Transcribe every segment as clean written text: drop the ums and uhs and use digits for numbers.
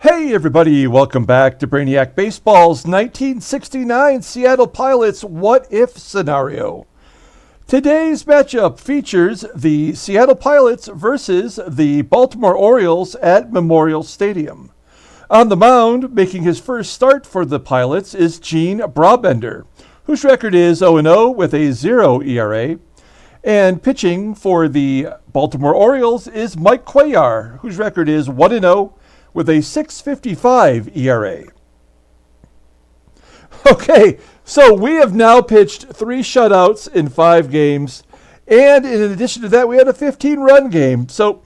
Hey everybody, welcome back to Brainiac Baseball's 1969 Seattle Pilots What If scenario. Today's matchup features the Seattle Pilots versus the Baltimore Orioles at Memorial Stadium. On the mound, making his first start for the Pilots is Gene Brabender, whose record is 0-0 with a 0 ERA. And pitching for the Baltimore Orioles is Mike Cuellar, whose record is 1-0 with a 6.55 ERA. Okay, so we have now pitched 3 shutouts in 5 games, and in addition to that, we had a 15-run game. So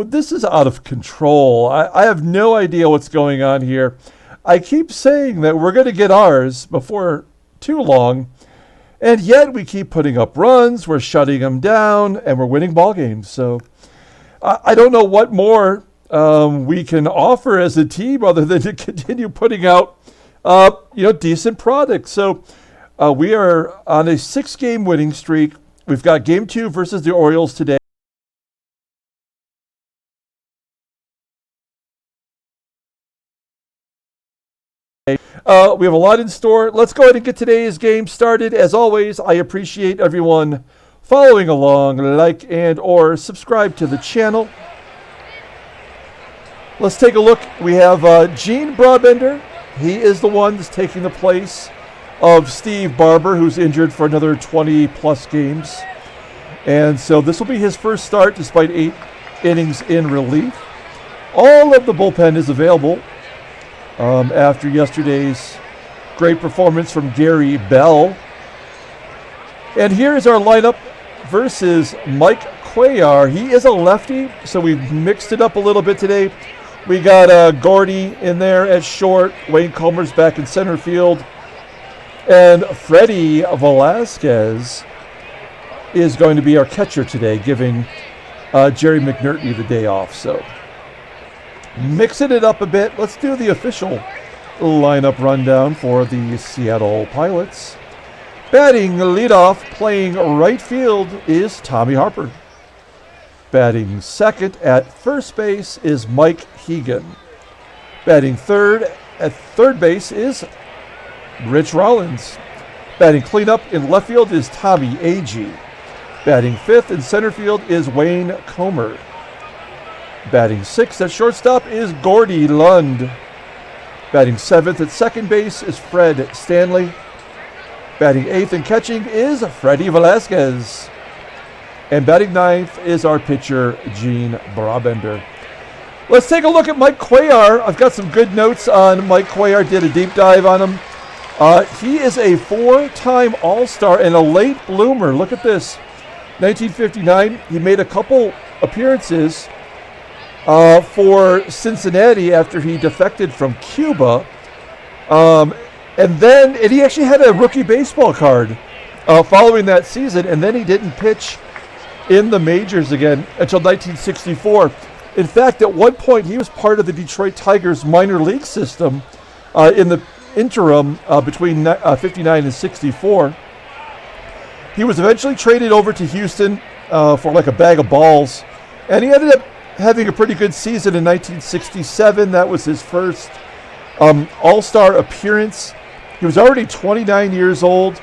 this is out of control. I have no idea what's going on here. I keep saying that we're going to get ours before too long, and yet we keep putting up runs, we're shutting them down, and we're winning ball games. So I don't know what more we can offer as a team other than to continue putting out, decent products. So we are on a 6-game winning streak. We've got game 2 versus the Orioles today. We have a lot in store. Let's go ahead and get today's game started. As always, I appreciate everyone following along, like and or subscribe to the channel. Let's take a look. We have Gene Brabender. He is the one that's taking the place of Steve Barber, who's injured for another 20-plus games. And so this will be his first start despite 8 innings in relief. All of the bullpen is available after yesterday's great performance from Gary Bell. And here is our lineup versus Mike Cuellar. He is a lefty, so we've mixed it up a little bit today. We got Gordy in there at short. Wayne Comer's back in center field. And Freddie Velazquez is going to be our catcher today, giving Jerry McNerney the day off. So mixing it up a bit. Let's do the official lineup rundown for the Seattle Pilots. Batting leadoff, playing right field, is Tommie Harper. Batting second at first base is Mike Hegan. Batting third at third base is Rich Rollins. Batting cleanup in left field is Tommie Agee. Batting fifth in center field is Wayne Comer. Batting sixth at shortstop is Gordy Lund. Batting seventh at second base is Fred Stanley. Batting eighth and catching is Freddie Velazquez. And batting ninth is our pitcher, Gene Brabender. Let's take a look at Mike Cuellar. I've got some good notes on Mike Cuellar. Did a deep dive on him. He is a 4-time All-Star and a late bloomer. Look at this. 1959, he made a couple appearances for Cincinnati after he defected from Cuba. And he actually had a rookie baseball card following that season, and then he didn't pitch in the majors again until 1964. In fact, at one point, he was part of the Detroit Tigers minor league system in the interim between 59 and 64. He was eventually traded over to Houston for like a bag of balls, and he ended up having a pretty good season in 1967. That was his first All-Star appearance. He was already 29 years old.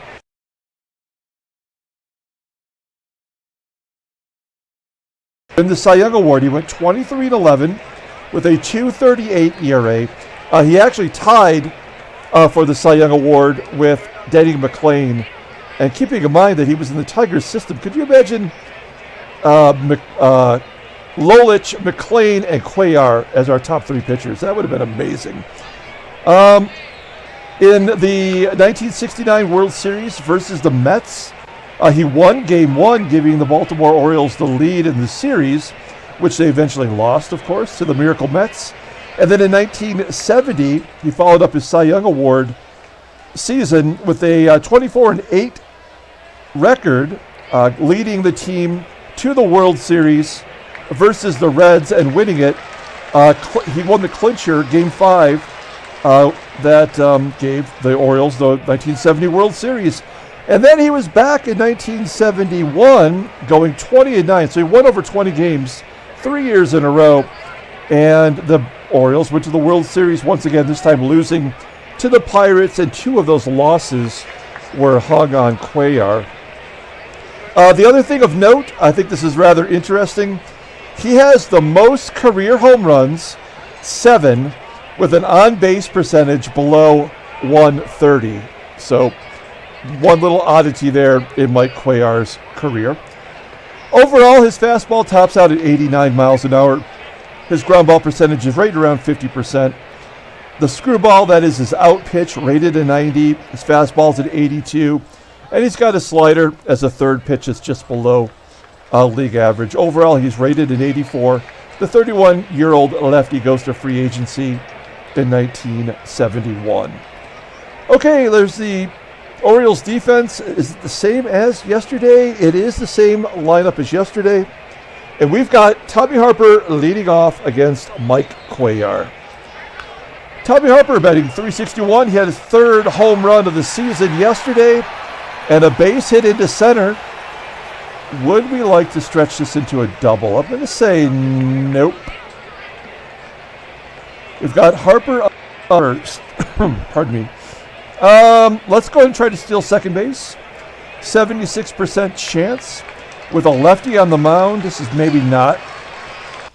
In the Cy Young Award, he went 23-11 with a 2.38 ERA. He actually tied for the Cy Young Award with Denny McLain. And keeping in mind that he was in the Tigers system, could you imagine Lolich, McLain, and Cuellar as our top 3 pitchers? That would have been amazing. In the 1969 World Series versus the Mets, he won Game 1, giving the Baltimore Orioles the lead in the series, which they eventually lost, of course, to the Miracle Mets. And then in 1970, he followed up his Cy Young Award season with a 24-8 record, leading the team to the World Series versus the Reds and winning it. He won the clincher, Game 5, that gave the Orioles the 1970 World Series. And then he was back in 1971 going 20-9. So he won over 20 games 3 years in a row. And the Orioles went to the World Series once again, this time losing to the Pirates, and 2 of those losses were hung on Cuellar. The other thing of note, I think this is rather interesting, he has the most career home runs, 7, with an on-base percentage below 130. So one little oddity there in Mike Cuellar's career. Overall, his fastball tops out at 89 miles an hour. His ground ball percentage is right around 50%. The screwball, that is his out pitch, rated at 90. His fastball's at 82. And he's got a slider as a third pitch that's just below league average. Overall, he's rated at 84. The 31-year-old lefty goes to free agency in 1971. Okay, there's the Orioles defense. Is it the same as yesterday? It is the same lineup as yesterday. And we've got Tommie Harper leading off against Mike Cuellar. Tommie Harper batting .361. He had his 3rd home run of the season yesterday and a base hit into center. Would we like to stretch this into a double? I'm going to say nope. We've got Harper first. Pardon me. Let's go ahead and try to steal second base. 76% chance. With a lefty on the mound, this is maybe not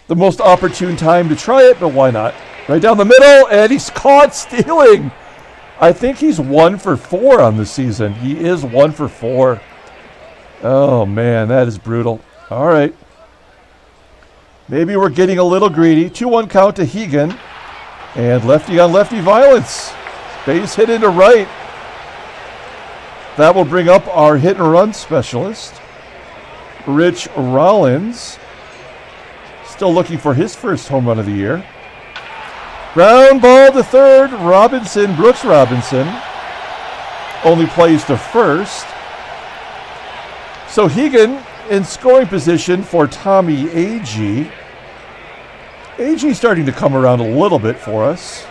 the most opportune time to try it, but why not? Right down the middle, and he's caught stealing. I think he's 1 for 4 on the season. He is 1 for 4. Oh, man, that is brutal. All right. Maybe we're getting a little greedy. 2-1 count to Hegan. And lefty on lefty violence. Base hit into right. That will bring up our hit and run specialist, Rich Rollins. Still looking for his first home run of the year. Ground ball to third. Brooks Robinson only plays to first. So Hegan in scoring position for Tommie Agee. Agee starting to come around a little bit for us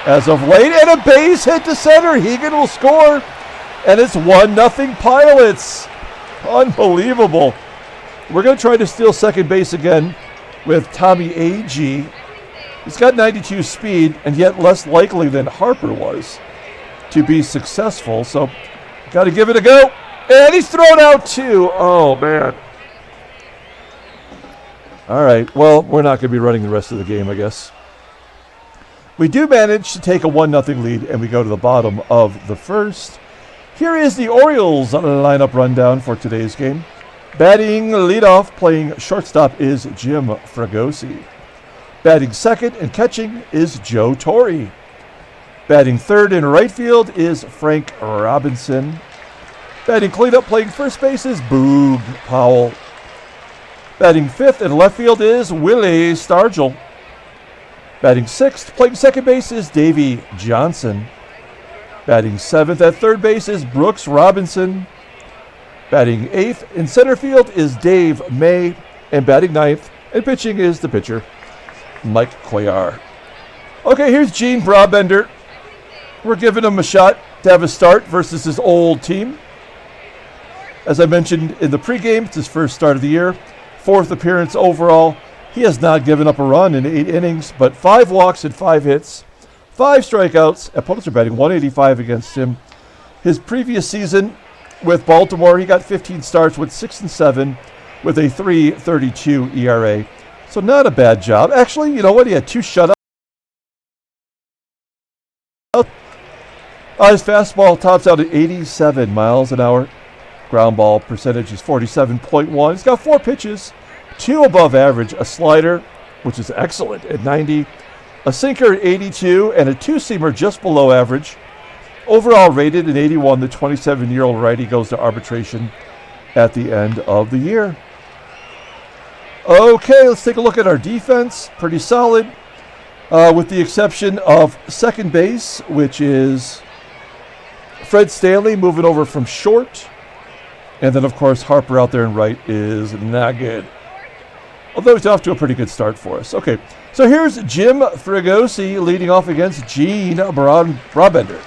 as of late. And a base hit to center. Hegan will score. And it's 1-0 Pilots. Unbelievable. We're going to try to steal second base again with Tommie Agee. He's got 92 speed, and yet less likely than Harper was to be successful. So, got to give it a go. And he's thrown out too. Oh, man. All right. Well, we're not going to be running the rest of the game, I guess. We do manage to take a 1-0 lead, and we go to the bottom of the first. Here is the Orioles lineup rundown for today's game. Batting leadoff, playing shortstop, is Jim Fregosi. Batting second and catching is Joe Torre. Batting third in right field is Frank Robinson. Batting cleanup, playing first base, is Boog Powell. Batting fifth in left field is Willie Stargell. Batting sixth, playing second base, is Davey Johnson. Batting seventh at third base is Brooks Robinson. Batting eighth in center field is Dave May. And batting ninth and pitching is the pitcher, Mike Cuellar. Okay, here's Gene Brabender. We're giving him a shot to have a start versus his old team. As I mentioned in the pregame, it's his first start of the year. 4th appearance overall. He has not given up a run in 8 innings, but 5 walks and 5 hits. 5 strikeouts. Opponents are batting .185 against him. His previous season with Baltimore, he got 15 starts with 6 and 7 with a .332 ERA. So not a bad job. Actually, you know what? He had 2 shutouts. His fastball tops out at 87 miles an hour. Ground ball percentage is 47.1. He's got 4 pitches, 2 above average, a slider, which is excellent, at 90. A sinker at 82, and a 2-seamer just below average. Overall rated at 81, the 27-year-old righty goes to arbitration at the end of the year. Okay, let's take a look at our defense. Pretty solid, with the exception of second base, which is Fred Stanley moving over from short. And then, of course, Harper out there in right is not good. Although he's off to a pretty good start for us. Okay, so here's Jim Fregosi leading off against Gene Brabender.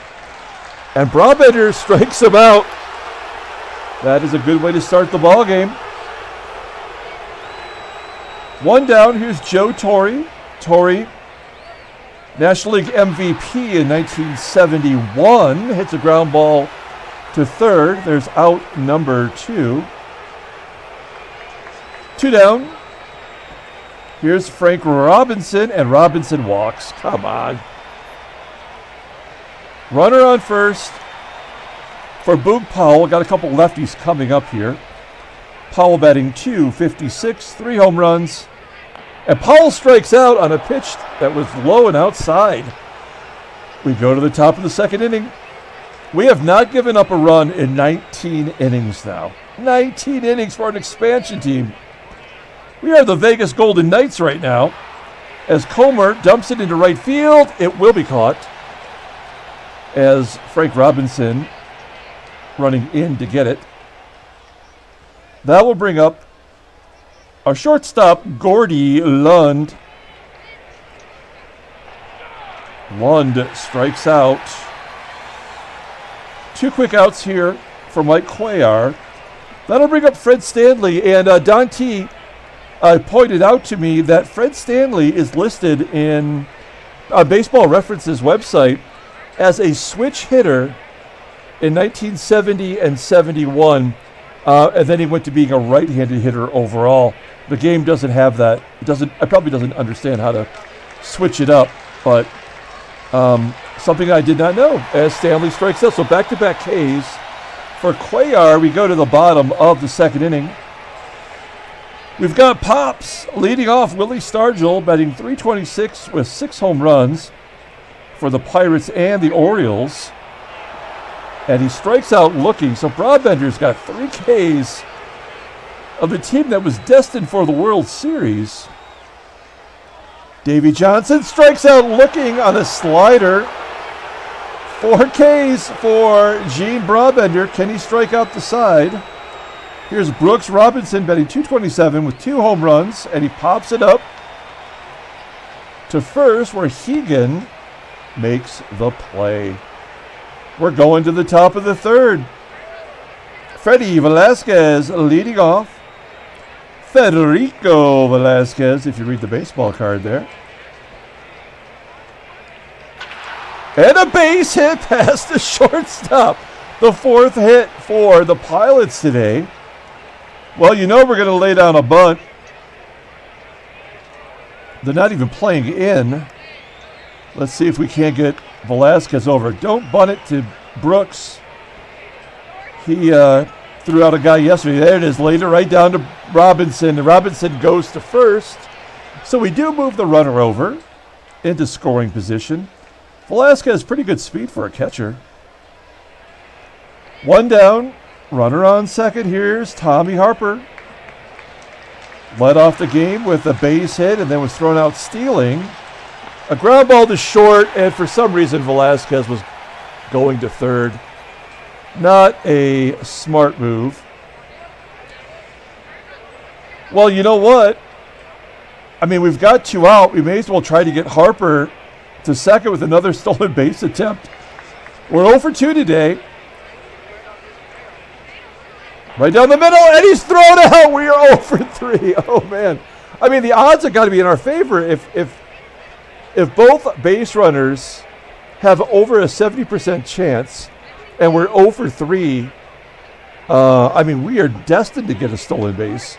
And Brabender strikes him out. That is a good way to start the ball game. 1 down, here's Joe Torre. Torre National League MVP in 1971. Hits a ground ball to third. There's out number 2. 2 down. Here's Frank Robinson, and Robinson walks. Come on. Runner on first for Boog Powell. Got a couple lefties coming up here. Powell batting .256, 3 home runs. And Powell strikes out on a pitch that was low and outside. We go to the top of the second inning. We have not given up a run in 19 innings now. 19 innings for an expansion team. We are the Vegas Golden Knights right now. As Comer dumps it into right field, it will be caught. As Frank Robinson running in to get it. That will bring up our shortstop, Gordy Lund. Lund strikes out. 2 quick outs here for Mike Cuellar. That'll bring up Fred Stanley, and Dante pointed out to me that Fred Stanley is listed in Baseball Reference's website as a switch hitter in 1970 and 71, and then he went to being a right-handed hitter overall. The game doesn't have that. It probably doesn't understand how to switch it up, but something I did not know as Stanley strikes out. So back-to-back Ks for Cuellar. We go to the bottom of the second inning. We've got Pops leading off. Willie Stargell batting .326 with 6 home runs for the Pirates and the Orioles. And he strikes out looking. So Brabender's got 3 Ks of the team that was destined for the World Series. Davey Johnson strikes out looking on a slider. 4 Ks for Gene Brabender. Can he strike out the side? Here's Brooks Robinson batting .227 with 2 home runs, and he pops it up to first where Hegan makes the play. We're going to the top of the third. Freddie Velazquez leading off. Federico Velazquez, if you read the baseball card there. And a base hit past the shortstop. The 4th hit for the Pilots today. Well, you know we're going to lay down a bunt. They're not even playing in. Let's see if we can't get Velazquez over. Don't bunt it to Brooks. He threw out a guy yesterday. There it is. Laid it right down to Robinson. Robinson goes to first. So we do move the runner over into scoring position. Velazquez has pretty good speed for a catcher. 1 down. Runner on second. Here's Tommie Harper. Led off the game with a base hit and then was thrown out stealing. A ground ball to short, and for some reason Velazquez was going to third. Not a smart move. Well, you know what? I mean, we've got 2 out. We may as well try to get Harper to second with another stolen base attempt. We're 0 for 2 today. Right down the middle, and he's thrown out. We are 0 for 3. Oh, man. I mean, the odds have got to be in our favor. If both base runners have over a 70% chance and we're 0 for 3, I mean, we are destined to get a stolen base.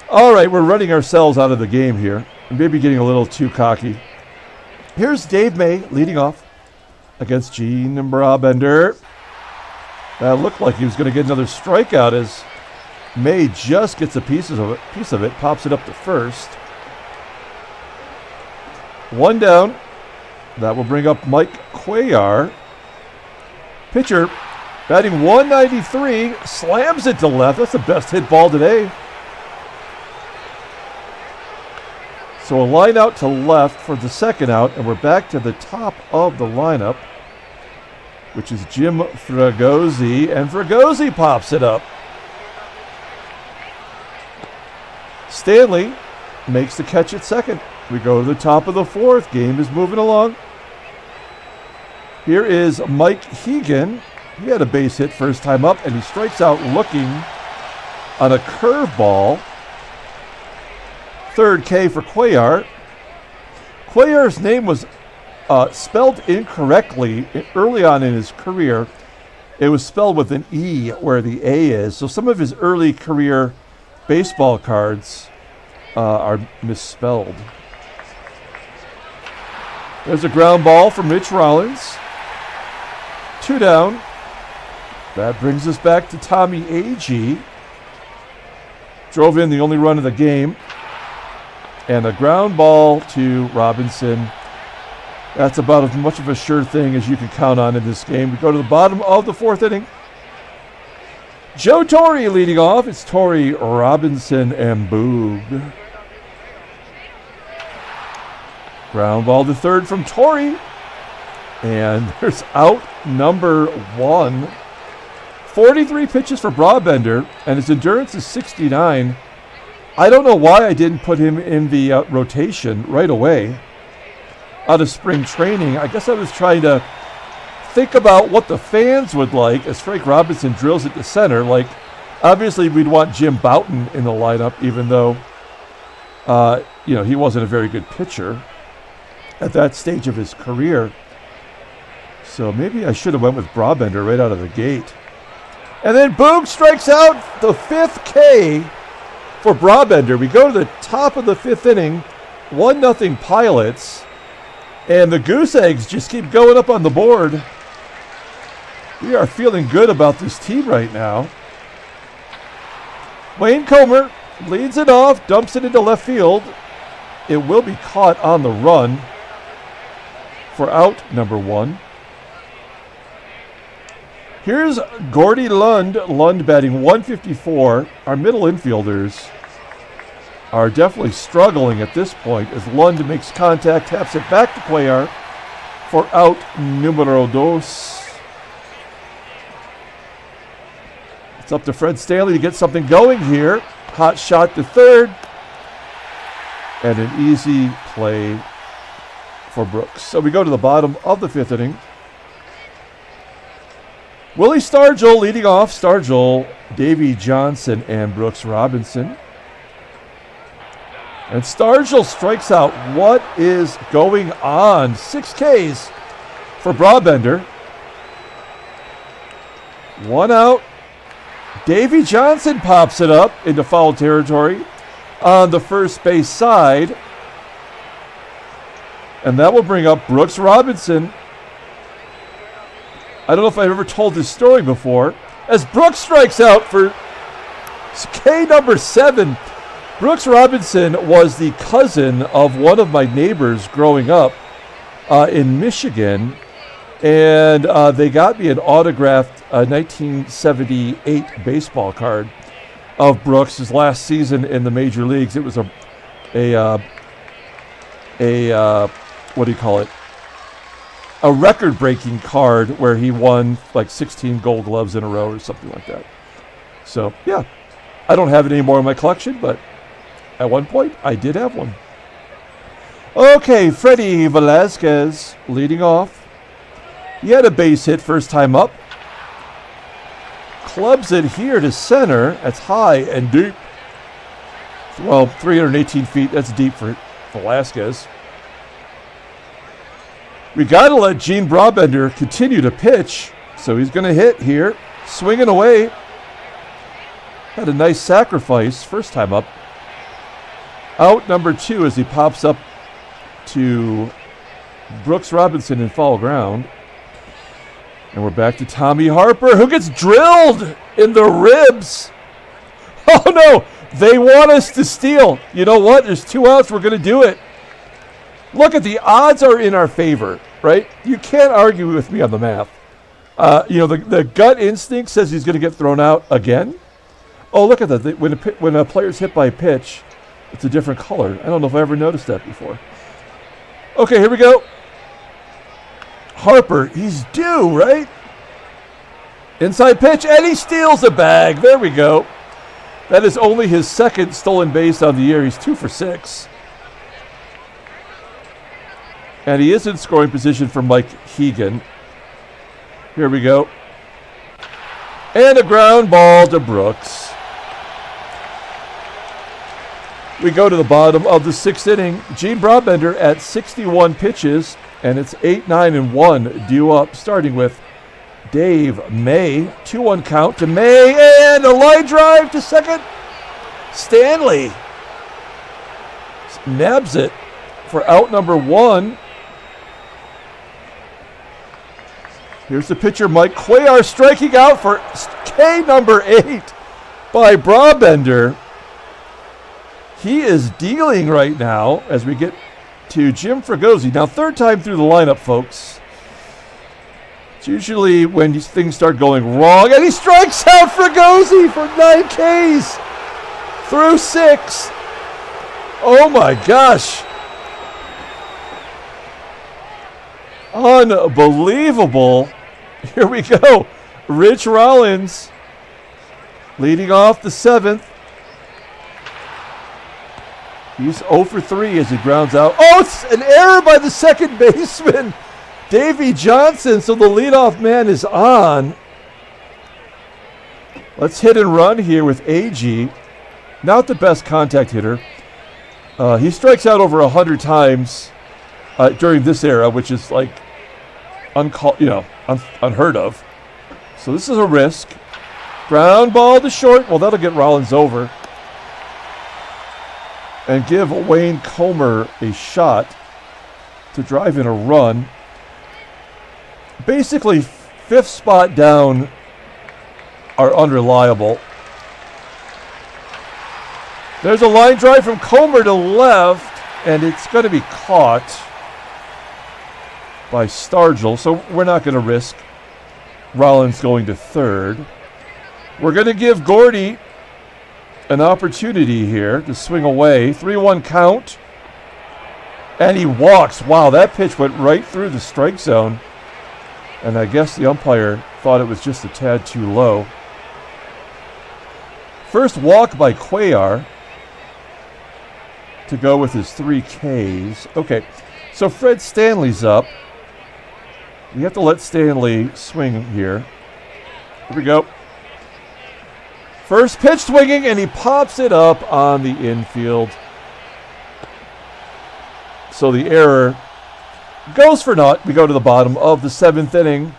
All right, we're running ourselves out of the game here. Maybe getting a little too cocky. Here's Dave May leading off against Gene Brabender. That looked like he was going to get another strikeout as May just gets a piece of it, pops it up to first. 1 down. That will bring up Mike Cuellar. Pitcher batting .193, slams it to left. That's the best hit ball today. So a line out to left for the second out, and we're back to the top of the lineup, which is Jim Fregosi, and Fregosi pops it up. Stanley makes the catch at second. We go to the top of the 4th. Game is moving along. Here is Mike Hegan. He had a base hit first time up, and he strikes out looking on a curveball. 3rd K for Cuellar. Cuellar's name was spelled incorrectly early on in his career. It was spelled with an E where the A is. So some of his early career baseball cards are misspelled. There's a ground ball from Mitch Rollins. 2 down. That brings us back to Tommie Agee. Drove in the only run of the game. And a ground ball to Robinson. That's about as much of a sure thing as you can count on in this game. We go to the bottom of the 4th inning. Joe Torre leading off. It's Torre, Robinson, and Boog. Ground ball to third from Torre. And there's out number 1. 43 pitches for Brabender, and his endurance is 69. I don't know why I didn't put him in the rotation right away out of spring training. I guess I was trying to think about what the fans would like as Frank Robinson drills it to center. Like, obviously we'd want Jim Bouton in the lineup, even though, he wasn't a very good pitcher at that stage of his career. So maybe I should have went with Brabender right out of the gate. And then Boog strikes out the 5th K for Brabender. We go to the top of the 5th inning, 1-0 Pilots, and the Goose Eggs just keep going up on the board. We are feeling good about this team right now. Wayne Comer leads it off, dumps it into left field. It will be caught on the run for out number 1. Here's Gordy Lund. Lund batting 154. Our middle infielders are definitely struggling at this point as Lund makes contact, taps it back to Cuellar for out numero 2. It's up to Fred Stanley to get something going here. Hot shot to third. And an easy play for Brooks. So we go to the bottom of the 5th inning. Willie Stargell leading off. Stargell, Davey Johnson, and Brooks Robinson. And Stargell strikes out. What is going on? 6 Ks for Brabender. 1 out. Davey Johnson pops it up into foul territory on the first base side. And that will bring up Brooks Robinson. I don't know if I've ever told this story before. As Brooks strikes out for K number 7, Brooks Robinson was the cousin of one of my neighbors growing up in Michigan. And they got me an autographed 1978 baseball card of Brooks' his last season in the major leagues. It was a what do you call it? A record-breaking card where he won like 16 Gold Gloves in a row or something like that. So, yeah, I don't have it anymore in my collection, but at one point I did have one. Okay, Freddie Velazquez leading off. He had a base hit first time up. Clubs it here to center. That's high and deep. Well, 318 feet, that's deep for Velazquez. We got to let Gene Brabender continue to pitch. So he's going to hit here. Swinging away. Had a nice sacrifice first time up. Out number 2 as he pops up to Brooks Robinson in foul ground. And we're back to Tommie Harper, who gets drilled in the ribs. Oh, no. They want us to steal. You know what? There's 2 outs. We're going to do it. Look at the odds are in our favor, right? You can't argue with me on the math. The gut instinct says he's going to get thrown out again. Oh, look at that. When a player's hit by a pitch, it's a different color. I don't know if I ever noticed that before. Okay, here we go. Harper, he's due, right? Inside pitch, and he steals the bag. There we go. That is only his second stolen base on the year. He's 2 for 6. And he is in scoring position for Mike Hegan. Here we go. And a ground ball to Brooks. We go to the bottom of the sixth inning. Gene Brabender at 61 pitches, and it's 8-9-1 due up, starting with Dave May. 2-1 count to May, and a line drive to second. Stanley nabs it for out number one. Here's the pitcher, Mike Cuellar, striking out for K number 8 by Brabender. He is dealing right now as we get to Jim Fregosi. Now, third time through the lineup, folks. It's usually when things start going wrong, and he strikes out Fregosi for 9 Ks through 6. Oh my gosh. Unbelievable. Here we go. Rich Rollins leading off the 7th. He's 0 for 3 as he grounds out. Oh, it's an error by the second baseman, Davey Johnson. So the leadoff man is on. Let's hit and run here with Agee. Not the best contact hitter. He strikes out over 100 times during this era, which is like unheard of. So this is a risk. Ground ball to short. Well, that'll get Rollins over. And give Wayne Comer a shot to drive in a run. Basically, 5th spot down are unreliable. There's a line drive from Comer to left, and it's going to be caught by Stargell, so we're not going to risk Rollins going to third. We're going to give Gordy an opportunity here to swing away. 3-1 count. And he walks. Wow, that pitch went right through the strike zone. And I guess the umpire thought it was just a tad too low. First walk by Cuellar to go with his 3 Ks. Okay, so Fred Stanley's up. We have to let Stanley swing here. Here we go. First pitch swinging, and he pops it up on the infield. So the error goes for naught. We go to the bottom of the 7th inning.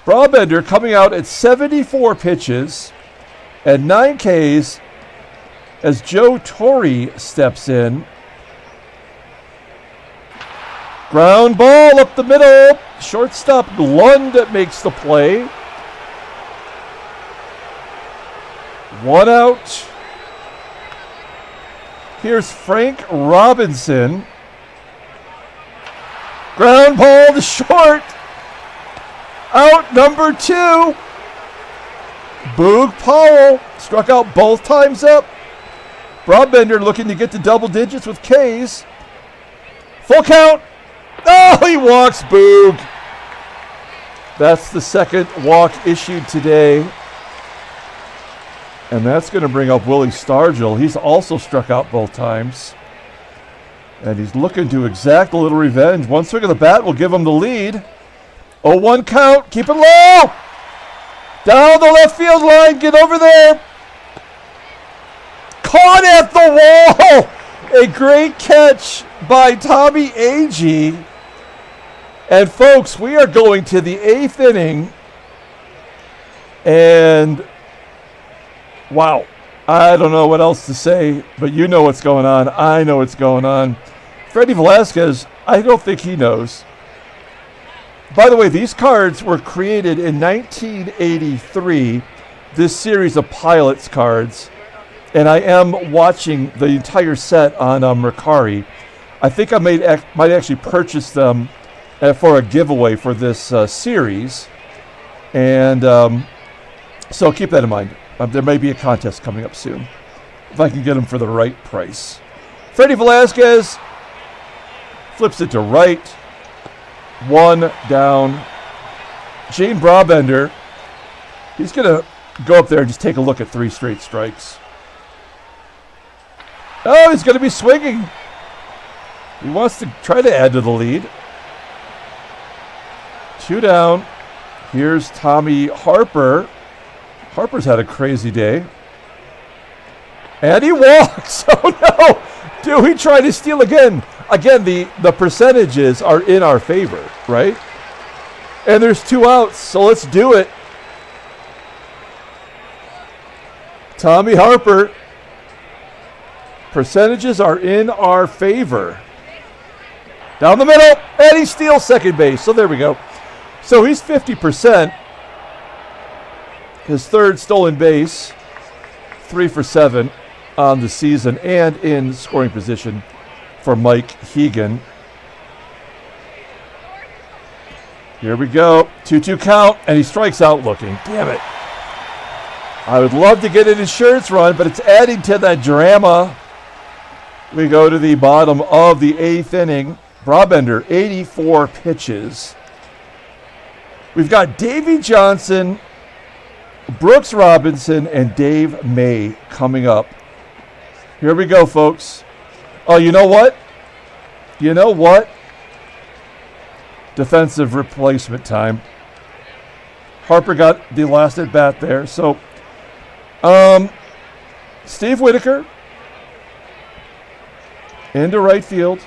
Brabender coming out at 74 pitches and 9 Ks as Joe Torre steps in. Ground ball up the middle. Shortstop Lund makes the play. 1 out. Here's Frank Robinson. Ground ball to short. Out number 2. Boog Powell struck out both times up. Brabender looking to get to double digits with Ks. Full count. Oh, he walks Boog. That's the second walk issued today. And that's going to bring up Willie Stargell. He's also struck out both times. And he's looking to exact a little revenge. One swing of the bat will give him the lead. 0-1 count. Keep it low. Down the left field line. Get over there. Caught at the wall. A great catch by Tommie Agee. And folks, we are going to the 8th inning. And wow, I don't know what else to say, but you know what's going on. I know what's going on. Freddie Velazquez, I don't think he knows. By the way, these cards were created in 1983, this series of Pilots cards, and I am watching the entire set on Mercari. I think I might actually purchase them for a giveaway for this series, and so keep that in mind. There may be a contest coming up soon if I can get them for the right price. Freddie Velazquez flips it to right. 1 down. Gene Brabender, he's going to go up there and just take a look at 3 straight strikes. Oh, he's going to be swinging. He wants to try to add to the lead. 2 down. Here's Tommie Harper. Harper's had a crazy day. And he walks. Oh, no. Dewey trying to steal again. Again, the percentages are in our favor, right? And there's 2 outs, so let's do it. Tommie Harper. Percentages are in our favor. Down the middle, and he steals second base. So there we go. So he's 50%. His third stolen base. 3 for 7 on the season and in scoring position for Mike Hegan. Here we go. 2-2 count, and he strikes out looking. Damn it. I would love to get an insurance run, but it's adding to that drama. We go to the bottom of the 8th inning. Brabender, 84 pitches. We've got Davey Johnson, Brooks Robinson, and Dave May coming up. Here we go, folks. Oh, you know what? You know what? Defensive replacement time. Harper got the last at bat there. So, Steve Whitaker into right field.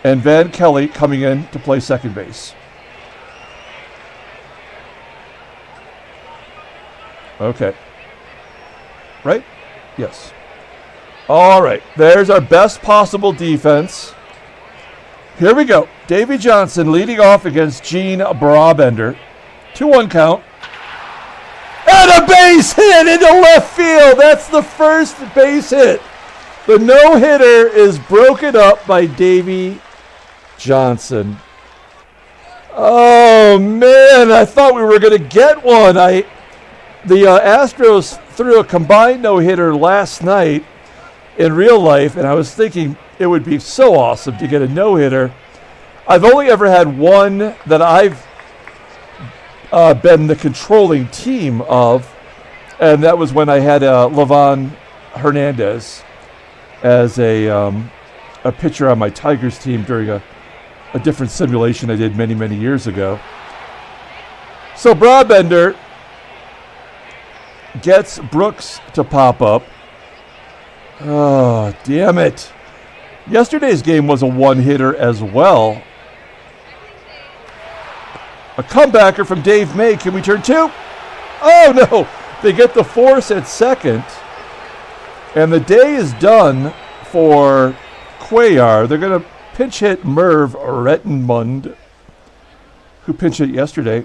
And Van Kelly coming in to play second base. Okay. Right? Yes. All right. There's our best possible defense. Here we go. Davey Johnson leading off against Gene Brabender. 2-1 count. And a base hit into left field. That's the first base hit. The no-hitter is broken up by Davey Johnson. Oh, man. I thought we were going to get one. The Astros threw a combined no-hitter last night in real life, and I was thinking it would be so awesome to get a no-hitter. I've only ever had one that I've been the controlling team of, and that was when I had Livan Hernandez as a pitcher on my Tigers team during a different simulation I did many, many years ago. So Brabender gets Brooks to pop up. Oh, damn it. Yesterday's game was a one-hitter as well. A comebacker from Dave May. Can we turn 2? Oh, no. They get the force at second. And the day is done for Cuellar. They're going to pinch hit Merv Rettenmund, who pinch hit yesterday.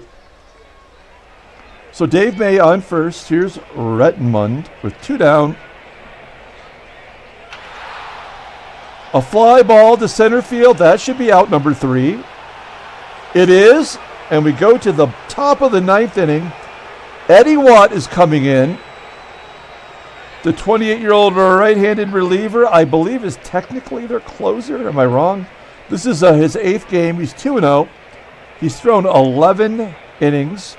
So Dave May on first. Here's Rettenmund with 2 down. A fly ball to center field. That should be out number 3. It is. And we go to the top of the 9th inning. Eddie Watt is coming in. The 28-year-old right-handed reliever, I believe, is technically their closer. Am I wrong? This is his 8th game. He's 2-0. He's thrown 11 innings,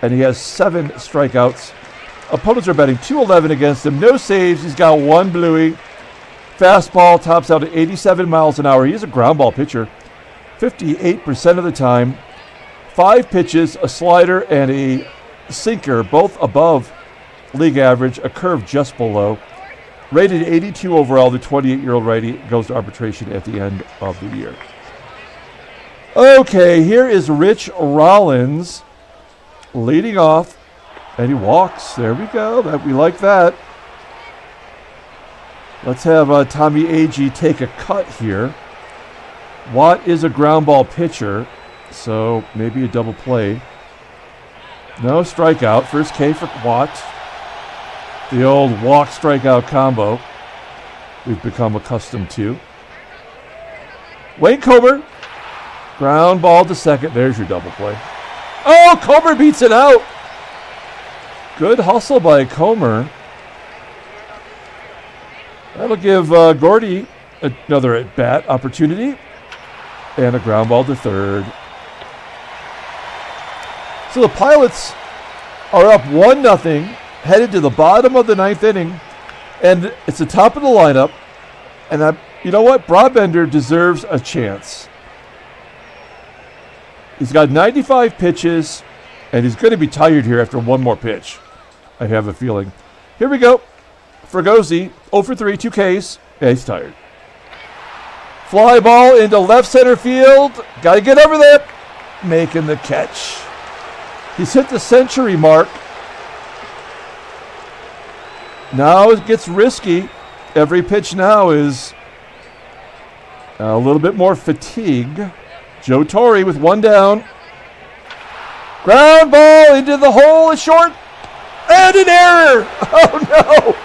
and he has 7 strikeouts. Opponents are batting .211 against him. No saves. He's got 1 bluey. Fastball tops out at 87 miles an hour. He is a ground ball pitcher 58% of the time. 5 pitches, a slider, and a sinker, both above league average, a curve just below. Rated 82 overall, the 28-year-old righty goes to arbitration at the end of the year. Okay, here is Rich Rollins leading off, and he walks. There we go. We like that. Let's have Tommie Agee take a cut here. Watt is a ground ball pitcher, so maybe a double play. No strikeout. First K for Watt. The old walk-strikeout combo we've become accustomed to. Wayne Comer. Ground ball to second. There's your double play. Oh, Comer beats it out. Good hustle by Comer. That'll give Gordy another at-bat opportunity. And a ground ball to third. So the Pilots are up 1-0, headed to the bottom of the 9th inning. And it's the top of the lineup. And you know what? Brabender deserves a chance. He's got 95 pitches, and he's going to be tired here after one more pitch. I have a feeling. Here we go. Fregosi, 0 for 3, 2 Ks. Yeah, he's tired. Fly ball into left center field. Got to get over there. Making the catch. He's hit the century mark. Now it gets risky. Every pitch now is a little bit more fatigue. Joe Torre with one down. Ground ball into the hole is short. And an error. Oh, no.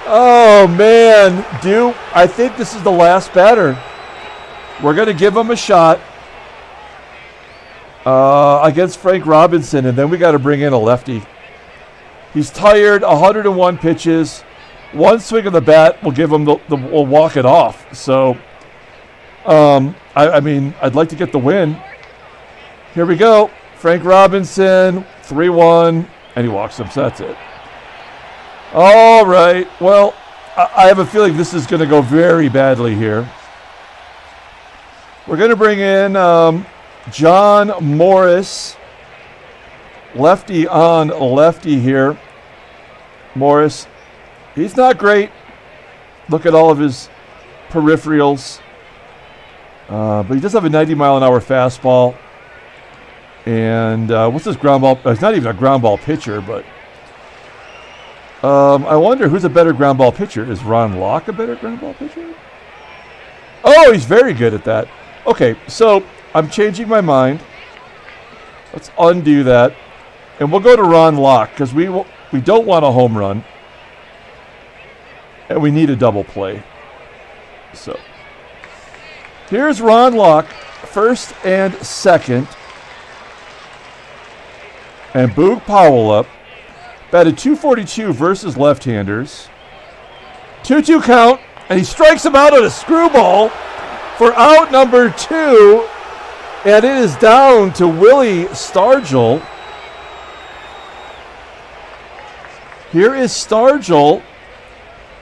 Oh, man. I think this is the last batter. We're going to give him a shot against Frank Robinson, and then we got to bring in a lefty. He's tired, 101 pitches. One swing of the bat will give him we'll walk it off. So, I mean, I'd like to get the win. Here we go. Frank Robinson, 3-1, and he walks him, so that's it. All right. Well, I have a feeling this is going to go very badly here. We're going to bring in John Morris, lefty on lefty here. Morris, he's not great. Look at all of his peripherals. But he does have a 90-mile-an-hour fastball. And what's his ground ball? It's not even a ground ball pitcher, but I wonder who's a better ground ball pitcher. Is Ron Locke a better ground ball pitcher? Oh, he's very good at that. Okay, so I'm changing my mind. Let's undo that. And we'll go to Ron Locke because we don't want a home run. And we need a double play. So here's Ron Locke, first and second. And Boog Powell up. Batted .242 versus left-handers. 2-2 count. And he strikes him out on a screwball for out number 2. And it is down to Willie Stargell. Here is Stargell.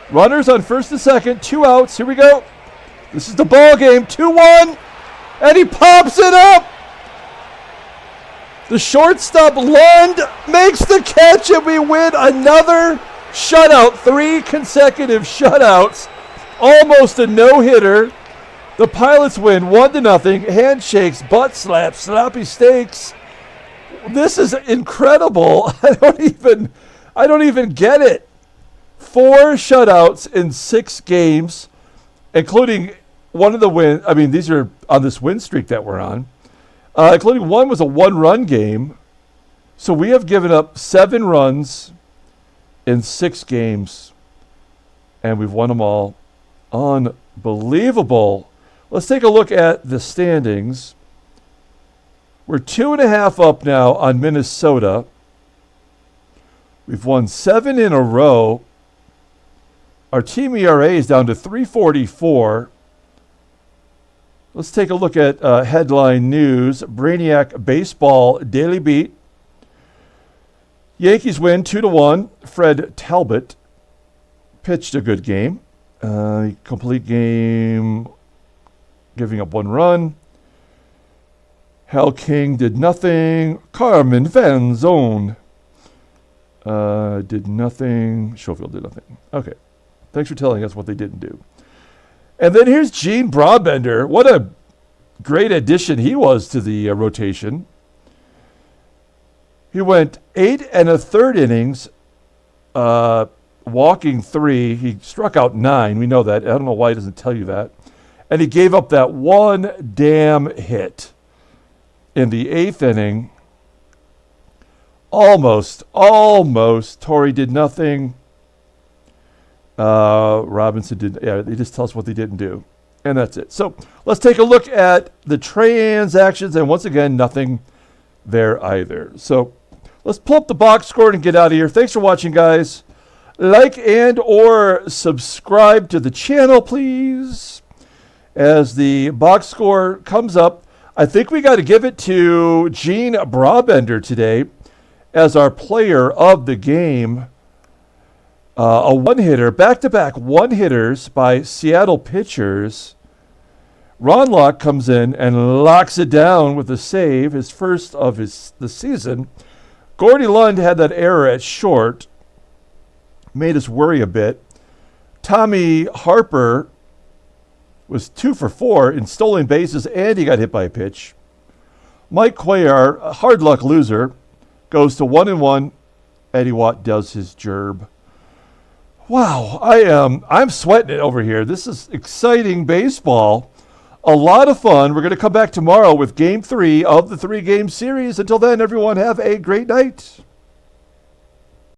Runners on first and second. 2 outs. Here we go. This is the ball game. 2-1. And he pops it up. The shortstop, Lund, makes the catch, and we win another shutout. 3 consecutive shutouts. Almost a no-hitter. The Pilots win 1-0. Handshakes, butt slaps, sloppy steaks. This is incredible. I don't even get it. 4 shutouts in 6 games, including one of the wins. I mean, these are on this win streak that we're on. Including one was a 1-run game. So we have given up 7 runs in 6 games, and we've won them all. Unbelievable. Let's take a look at the standings. We're 2.5 up now on Minnesota. We've won 7 in a row. Our team ERA is down to 3.44. Let's take a look at headline news. Brainiac Baseball Daily Beat. Yankees win 2-1. Fred Talbot pitched a good game. Complete game, giving up 1 run. Hal King did nothing. Carmen Van Zone did nothing. Schofield did nothing. Okay. Thanks for telling us what they didn't do. And then here's Gene Brabender. What a great addition he was to the rotation. He went 8 1/3 innings, walking 3. He struck out 9. We know that. I don't know why he doesn't tell you that. And he gave up that 1 damn hit in the 8th inning. Almost. Torre did nothing. Robinson did. Yeah, they just tell us what they didn't do. And that's it. So let's take a look at the transactions. And once again, nothing there either. So let's pull up the box score and get out of here. Thanks for watching, guys. Like and or subscribe to the channel, please. As the box score comes up, I think we got to give it to Gene Brabender today as our player of the game. A one-hitter, back-to-back one-hitters by Seattle pitchers. Ron Locke comes in and locks it down with a save, his first of the season. Gordy Lund had that error at short, made us worry a bit. Tommie Harper was 2 for 4 in stolen bases, and he got hit by a pitch. Mike Cuellar, a hard luck loser, goes to 1-1. Eddie Watt does his gerb. Wow, I'm sweating it over here. This is exciting baseball. A lot of fun. We're going to come back tomorrow with Game 3 of the 3-game series. Until then, everyone, have a great night.